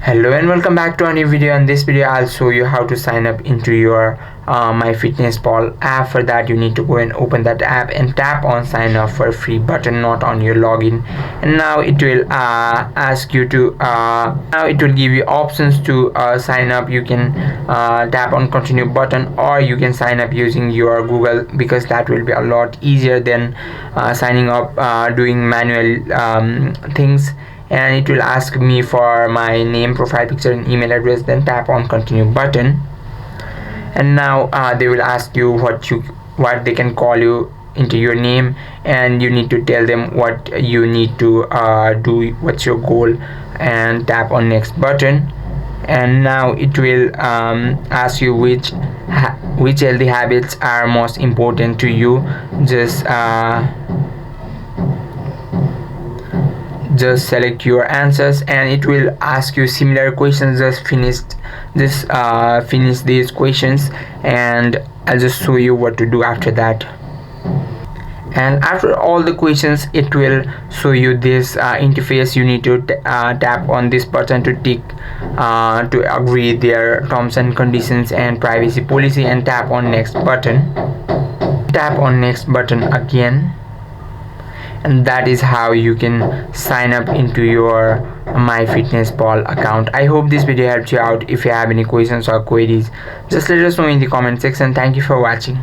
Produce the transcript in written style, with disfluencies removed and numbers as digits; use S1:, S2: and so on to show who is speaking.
S1: Hello and welcome back to a new video. In this video I'll show you how to sign up into your MyFitnessPal app. For that you need to go and open that app and tap on sign up for free button, not on your login. And now it will ask you to now it will give you options to sign up. You can tap on continue button, or you can sign up using your Google, because that will be a lot easier than signing up doing manual things. And it will ask me for my name, profile picture and email address. Then tap on continue button, and now they will ask you what they can call you into your name, and you need to tell them what you need to do, what's your goal, and tap on next button. And now it will ask you which healthy habits are most important to you. Just select your answers, and it will ask you similar questions. Just finish these questions, and I'll just show you what to do after that. And after all the questions, it will show you this interface. You need to tap on this button to tick to agree their terms and conditions and privacy policy, and tap on next button. Tap on next button again, and that is how you can sign up into your MyFitnessPal account. I hope this video helped you out. If you have any questions or queries, just let us know in the comment section. Thank you for watching.